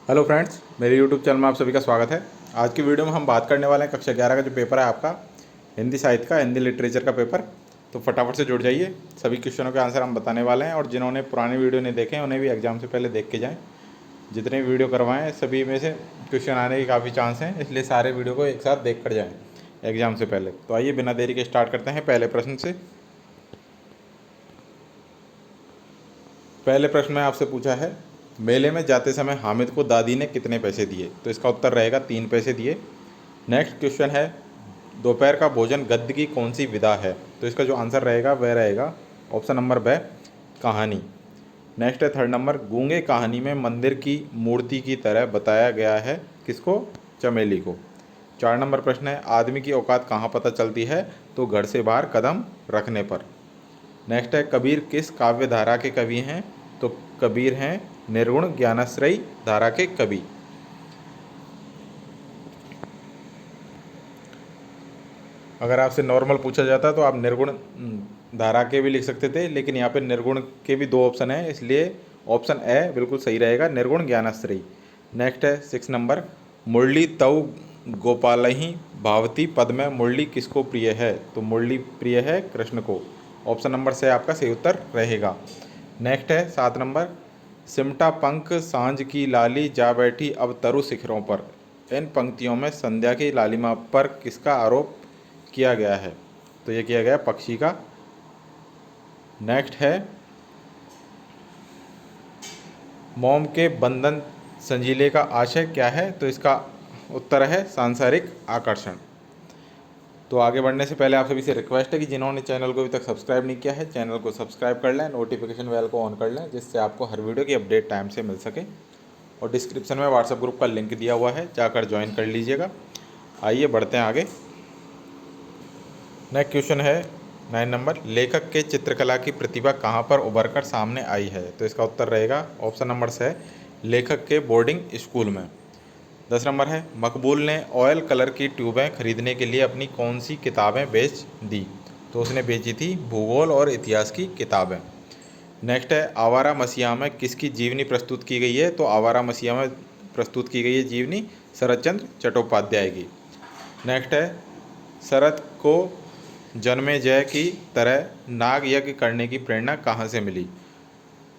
Hello friends, मेरे YouTube channel में आप सभी का स्वागत है। आज की वीडियो में हम बात करने वाले हैं कक्षा 11 का जो पेपर है आपका हिंदी साहित्य का, हिंदी लिटरेचर का पेपर। तो फटाफट से जुड़ जाइए, सभी क्वेश्चनों के आंसर हम बताने वाले हैं। और जिन्होंने पुरानी वीडियो नहीं देखे हैं उन्हें भी एग्जाम से पहले देख के जाएँ। जितने वीडियो करवाएं सभी में से क्वेश्चन आने के काफ़ी चांस हैं, इसलिए सारे वीडियो को एक साथ देख कर जाएँ एग्जाम से पहले। तो आइए बिना देरी के स्टार्ट करते हैं पहले प्रश्न से। पहले प्रश्न में आपसे पूछा है, मेले में जाते समय हामिद को दादी ने कितने पैसे दिए? तो इसका उत्तर रहेगा 3 पैसे दिए। नेक्स्ट क्वेश्चन है, दोपहर का भोजन गद्य की कौन सी विधा है? तो इसका जो आंसर रहेगा वह रहेगा ऑप्शन नंबर ब, कहानी। नेक्स्ट है थर्ड नंबर, गूंगे कहानी में मंदिर की मूर्ति की तरह बताया गया है किसको? चमेली को। 4 नंबर प्रश्न है, आदमी की औकात कहाँ पता चलती है? तो घर से बाहर कदम रखने पर। नेक्स्ट है, कबीर किस काव्य धारा के कवि हैं? तो कबीर हैं निर्गुण ज्ञानाश्रयी धारा के कवि। अगर आपसे नॉर्मल पूछा जाता तो आप निर्गुण धारा के भी लिख सकते थे, लेकिन यहाँ पे निर्गुण के भी 2 ऑप्शन है, इसलिए ऑप्शन ए बिल्कुल सही रहेगा, निर्गुण ज्ञानाश्रयी। नेक्स्ट है 6 नंबर, मुरली तव गोपालहि भावती पद में मुरली किसको प्रिय है? तो मुरली प्रिय है कृष्ण को। ऑप्शन नंबर से आपका सही उत्तर रहेगा। नेक्स्ट है 7 नंबर, सिमटा पंख सांझ की लाली जा बैठी अब तरु शिखरों पर। इन पंक्तियों में संध्या की लालिमा पर किसका आरोप किया गया है? तो ये किया गया पक्षी का। नेक्स्ट है, मोम के बंधन संजीले का आशय क्या है? तो इसका उत्तर है सांसारिक आकर्षण। तो आगे बढ़ने से पहले आप सभी से रिक्वेस्ट है कि जिन्होंने चैनल को अभी तक सब्सक्राइब नहीं किया है चैनल को सब्सक्राइब कर लें, नोटिफिकेशन बेल को ऑन कर लें, जिससे आपको हर वीडियो की अपडेट टाइम से मिल सके। और डिस्क्रिप्शन में व्हाट्सएप ग्रुप का लिंक दिया हुआ है, जाकर ज्वाइन कर लीजिएगा। आइए बढ़ते हैं आगे। नेक्स्ट क्वेश्चन है 9 नंबर, लेखक के चित्रकला की प्रतिभा कहाँ पर उभर कर सामने आई है? तो इसका उत्तर रहेगा ऑप्शन नंबर से, लेखक के बोर्डिंग स्कूल में। 10 नंबर है, मकबूल ने ऑयल कलर की ट्यूबें खरीदने के लिए अपनी कौन सी किताबें बेच दी? तो उसने बेची थी भूगोल और इतिहास की किताबें। नेक्स्ट है, आवारा मसीहा में किसकी जीवनी प्रस्तुत की गई है? तो आवारा मसीहा में प्रस्तुत की गई है जीवनी शरत चंद्र चट्टोपाध्याय की। नेक्स्ट है, शरत को जन्मेजय की तरह नाग यज्ञ करने की प्रेरणा कहाँ से मिली?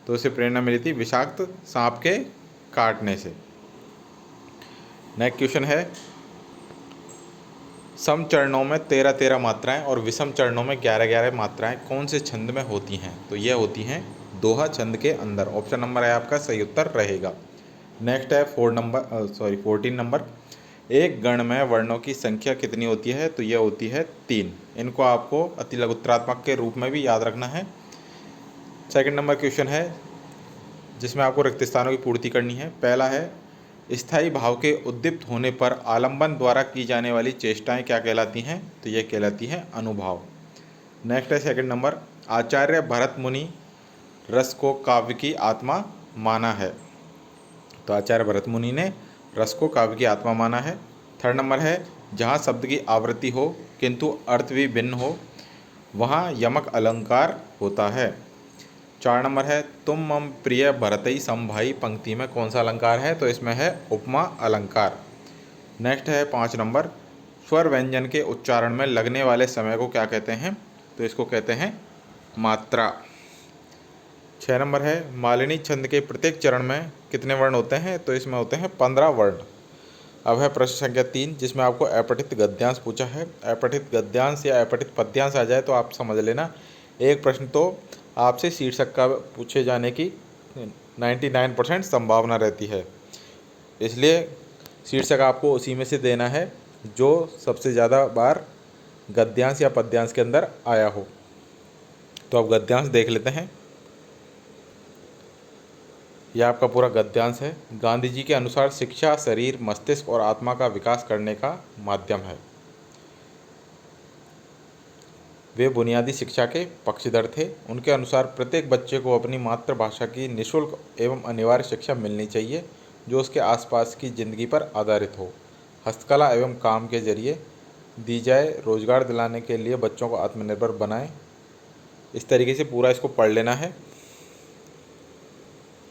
तो उसे प्रेरणा मिली थी विषाक्त सांप के काटने से। नेक्स्ट क्वेश्चन है, सम चरणों में 13-13 मात्राएं और विषम चरणों में 11-11 मात्राएं कौन से छंद में होती हैं? तो यह होती हैं दोहा छंद के अंदर। ऑप्शन नंबर है आपका सही उत्तर रहेगा। नेक्स्ट है 14 नंबर, एक गण में वर्णों की संख्या कितनी होती है? तो यह होती है 3। इनको आपको अति लघुत्रात्मक के रूप में भी याद रखना है। सेकंड नंबर क्वेश्चन है जिसमें आपको रिक्त स्थानों की पूर्ति करनी है। पहला है, स्थायी भाव के उद्दीप्त होने पर आलंबन द्वारा की जाने वाली चेष्टाएं क्या कहलाती हैं? तो यह कहलाती हैं अनुभाव। नेक्स्ट है सेकंड नंबर, आचार्य भरत मुनि रस को काव्य की आत्मा माना है। तो आचार्य भरत मुनि ने रस को काव्य की आत्मा माना है। थर्ड नंबर है, जहाँ शब्द की आवृत्ति हो किंतु अर्थ भी भिन्न हो वहाँ यमक अलंकार होता है। 4 नंबर है, तुम मम प्रिय भरतई सम भाई पंक्ति में कौन सा अलंकार है? तो इसमें है उपमा अलंकार। नेक्स्ट है 5 नंबर, स्वर व्यंजन के उच्चारण में लगने वाले समय को क्या कहते हैं? तो इसको कहते हैं मात्रा। 6 नंबर है, मालिनी छंद के प्रत्येक चरण में कितने वर्ण होते हैं? तो इसमें होते हैं 15 वर्ण। अब है प्रश्न संख्या 3 जिसमें आपको अपठित गद्यांश पूछा है। अपठित गद्यांश या अपठित पद्यांश आ जाए तो आप समझ लेना एक प्रश्न तो आपसे शीर्षक का पूछे जाने की 99% संभावना रहती है, इसलिए शीर्षक आपको उसी में से देना है जो सबसे ज़्यादा बार गद्यांश या पद्यांश के अंदर आया हो। तो अब गद्यांश देख लेते हैं। यह आपका पूरा गद्यांश है। गांधी जी के अनुसार शिक्षा शरीर मस्तिष्क और आत्मा का विकास करने का माध्यम है। वे बुनियादी शिक्षा के पक्षधर थे। उनके अनुसार प्रत्येक बच्चे को अपनी मातृभाषा की निःशुल्क एवं अनिवार्य शिक्षा मिलनी चाहिए जो उसके आसपास की ज़िंदगी पर आधारित हो। हस्तकला एवं काम के जरिए दी जाए रोजगार दिलाने के लिए बच्चों को आत्मनिर्भर बनाएं। इस तरीके से पूरा इसको पढ़ लेना है।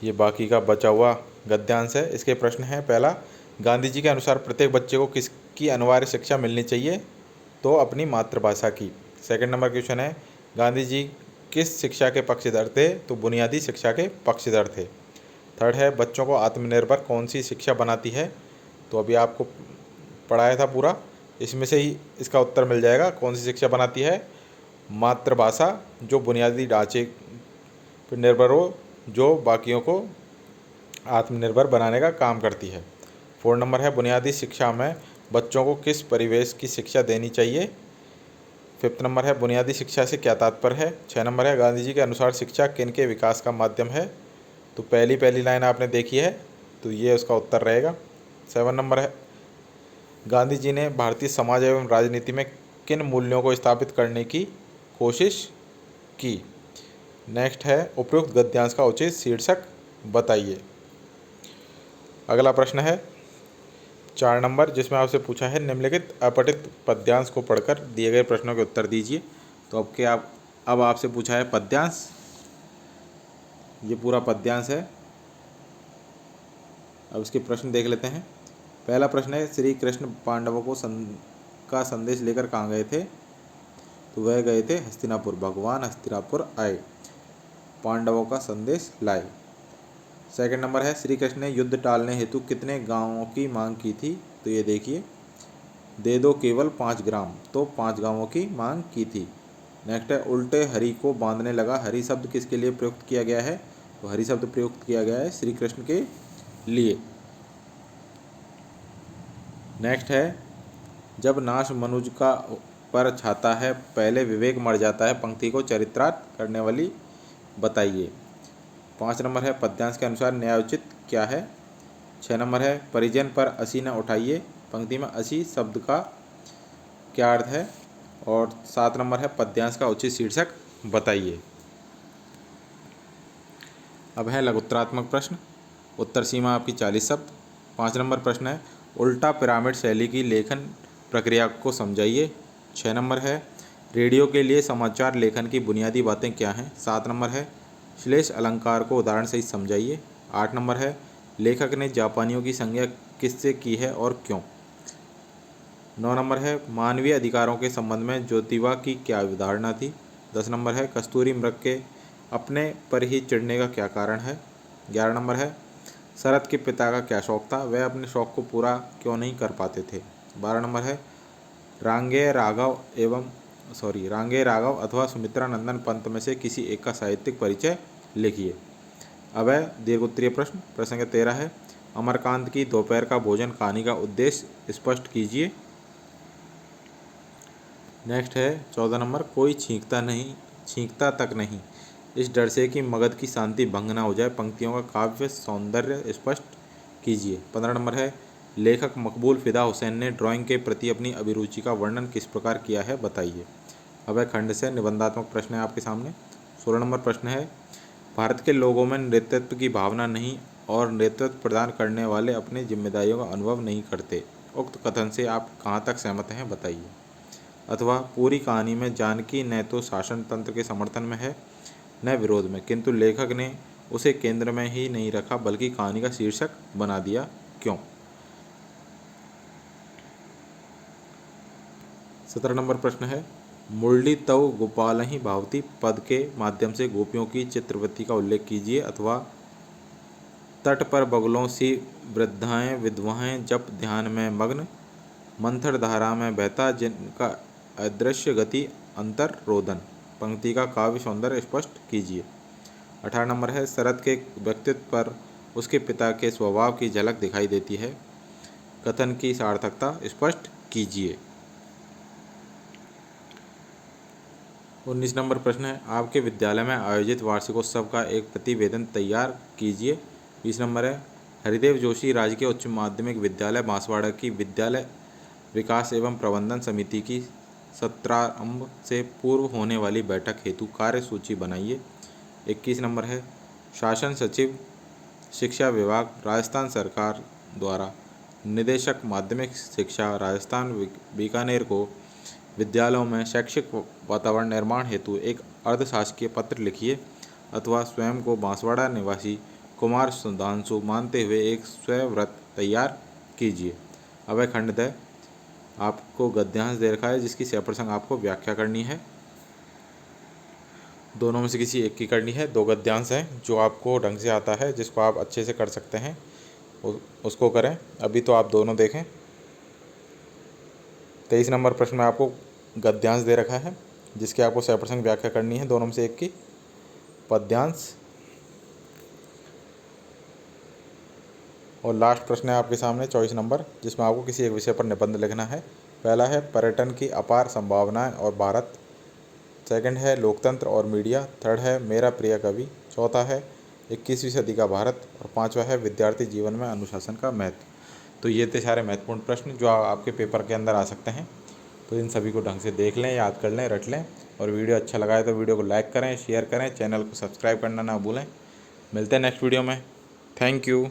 ये बाकी का बचा हुआ गद्यांश है। इसके प्रश्न हैं, पहला, गांधी जी के अनुसार प्रत्येक बच्चे को किसकी अनिवार्य शिक्षा मिलनी चाहिए? तो अपनी मातृभाषा की। सेकंड नंबर क्वेश्चन है, गांधी जी किस शिक्षा के पक्षधर थे? तो बुनियादी शिक्षा के पक्षधर थे। थर्ड है, बच्चों को आत्मनिर्भर कौन सी शिक्षा बनाती है? तो अभी आपको पढ़ाया था पूरा, इसमें से ही इसका उत्तर मिल जाएगा। कौन सी शिक्षा बनाती है? मातृभाषा, जो बुनियादी ढांचे पर निर्भर हो, जो बाकियों को आत्मनिर्भर बनाने का काम करती है। फोर नंबर है, बुनियादी शिक्षा में बच्चों को किस परिवेश की शिक्षा देनी चाहिए? फिफ्थ नंबर है, बुनियादी शिक्षा से क्या तात्पर्य है? छः नंबर है, गांधी जी के अनुसार शिक्षा किन के विकास का माध्यम है? तो पहली लाइन आपने देखी है, तो ये उसका उत्तर रहेगा। सेवन नंबर है, गांधी जी ने भारतीय समाज एवं राजनीति में किन मूल्यों को स्थापित करने की कोशिश की? नेक्स्ट है, उपयुक्त गद्यांश का उचित शीर्षक बताइए। अगला प्रश्न है 4 नंबर, जिसमें आपसे पूछा है, निम्नलिखित अपठित पद्यांश को पढ़कर दिए गए प्रश्नों के उत्तर दीजिए। तो अब आपसे पूछा है पद्यांश, ये पूरा पद्यांश है। अब इसके प्रश्न देख लेते हैं। पहला प्रश्न है, श्री कृष्ण पांडवों को का संदेश लेकर कहाँ गए थे? तो वह गए थे हस्तिनापुर। भगवान हस्तिनापुर आए, पांडवों का संदेश लाए। सेकंड नंबर है, श्री कृष्ण ने युद्ध टालने हेतु कितने गांवों की मांग की थी? तो ये देखिए, दे दो केवल 5 ग्राम, तो 5 गांवों की मांग की थी। नेक्स्ट है, उल्टे हरि को बांधने लगा। हरि शब्द किसके लिए प्रयुक्त किया गया है? तो हरि शब्द प्रयुक्त किया गया है श्री कृष्ण के लिए। नेक्स्ट है, जब नाश मनुज का पर छाता है, पहले विवेक मर जाता है, पंक्ति को चरित्रार्थ करने वाली बताइए। 5 नंबर है, पद्यांश के अनुसार न्यायोचित क्या है? 6 नंबर है, परिजन पर असी न उठाइए, पंक्ति में असी शब्द का क्या अर्थ है? और 7 नंबर है, पद्यांश का उचित शीर्षक बताइए। अब है लघुत्तरात्मक प्रश्न, उत्तर सीमा आपकी 40 शब्द। 5 नंबर प्रश्न है, उल्टा पिरामिड शैली की लेखन प्रक्रिया को समझाइए। 6 नंबर है, रेडियो के लिए समाचार लेखन की बुनियादी बातें क्या हैं? 7 नंबर है, श्लेष अलंकार को उदाहरण सहित समझाइए। 8 नंबर है, लेखक ने जापानियों की संज्ञा किससे की है और क्यों? 9 नंबर है, मानवीय अधिकारों के संबंध में ज्योतिबा की क्या अवधारणा थी? 10 नंबर है, कस्तूरी मृग के अपने पर ही चिढ़ने का क्या कारण है? 11 नंबर है, शरद के पिता का क्या शौक था, वह अपने शौक को पूरा क्यों नहीं कर पाते थे? 12 नंबर है, रांगे राघव अथवा सुमित्रा नंदन पंत में से किसी एक का साहित्यिक परिचय लिखिए। अब है दीर्घ उत्तरीय प्रश्न, प्रसंग 13 है, अमरकांत की दोपहर का भोजन कहानी का उद्देश्य स्पष्ट कीजिए। नेक्स्ट है 14 नंबर, कोई छींकता तक नहीं, इस डर से कि मगध की शांति भंग न हो जाए, पंक्तियों का काव्य सौंदर्य स्पष्ट कीजिए। 15 नंबर है, लेखक मकबूल फिदा हुसैन ने ड्राइंग के प्रति अपनी अभिरुचि का वर्णन किस प्रकार किया है, बताइए। अब है खंड से निबंधात्मक प्रश्न है आपके सामने। 16 नंबर प्रश्न है, भारत के लोगों में नेतृत्व की भावना नहीं और नेतृत्व प्रदान करने वाले अपनी जिम्मेदारियों का अनुभव नहीं करते, उक्त कथन से आप कहाँ तक सहमत हैं, बताइए। अथवा पूरी कहानी में जानकी न तो शासन तंत्र के समर्थन में है न विरोध में, किंतु लेखक ने उसे केंद्र में ही नहीं रखा बल्कि कहानी का शीर्षक बना दिया, क्यों? 17 नंबर प्रश्न है, मुरली तव गोपाल ही भावती पद के माध्यम से गोपियों की चित्रवृत्ति का उल्लेख कीजिए। अथवा तट पर बगलों सी वृद्धाएं विधवाएं जप ध्यान में मग्न, मंथर धारा में बहता जिनका अदृश्य गति अंतर रोदन, पंक्ति का काव्य सौंदर्य स्पष्ट कीजिए। 18 नंबर है, शरद के व्यक्तित्व पर उसके पिता के स्वभाव की झलक दिखाई देती है, कथन की सार्थकता स्पष्ट कीजिए। 19 नंबर प्रश्न है, आपके विद्यालय में आयोजित वार्षिकोत्सव का एक प्रतिवेदन तैयार कीजिए। 20 नंबर है, हरिदेव जोशी राजकीय उच्च माध्यमिक विद्यालय बांसवाड़ा की विद्यालय विकास एवं प्रबंधन समिति की सत्रारंभ से पूर्व होने वाली बैठक हेतु कार्यसूची बनाइए। 21 नंबर है, शासन सचिव शिक्षा विभाग राजस्थान सरकार द्वारा निदेशक माध्यमिक शिक्षा राजस्थान बीकानेर को विद्यालयों में शैक्षिक वातावरण निर्माण हेतु एक अर्धशासकीय पत्र लिखिए। अथवा स्वयं को बांसवाड़ा निवासी कुमार सुधांशु मानते हुए एक स्वव्रत तैयार कीजिए। अभय खंड द आपको गद्यांश दे रखा है जिसकी सप्रसंग आपको व्याख्या करनी है। दोनों में से किसी एक की करनी है। 2 गद्यांश हैं जो आपको ढंग से आता है, जिसको आप अच्छे से कर सकते हैं, उसको करें। अभी तो आप दोनों देखें। 23 नंबर प्रश्न में आपको गद्यांश दे रखा है जिसकी आपको सप्रसंग व्याख्या करनी है, दोनों में से एक की। पद्यांश और लास्ट प्रश्न है आपके सामने 24 नंबर, जिसमें आपको किसी एक विषय पर निबंध लिखना है। पहला है पर्यटन की अपार संभावनाएं और भारत। सेकंड है लोकतंत्र और मीडिया। थर्ड है मेरा प्रिय कवि। चौथा है 21वीं सदी का भारत। और 5वां है विद्यार्थी जीवन में अनुशासन का महत्व। तो ये थे सारे महत्वपूर्ण प्रश्न जो आपके पेपर के अंदर आ सकते हैं। तो इन सभी को ढंग से देख लें, याद कर लें, रट लें। और वीडियो अच्छा लगा है तो वीडियो को लाइक करें, शेयर करें, चैनल को सब्सक्राइब करना ना भूलें। मिलते हैं नेक्स्ट वीडियो में। Thank you.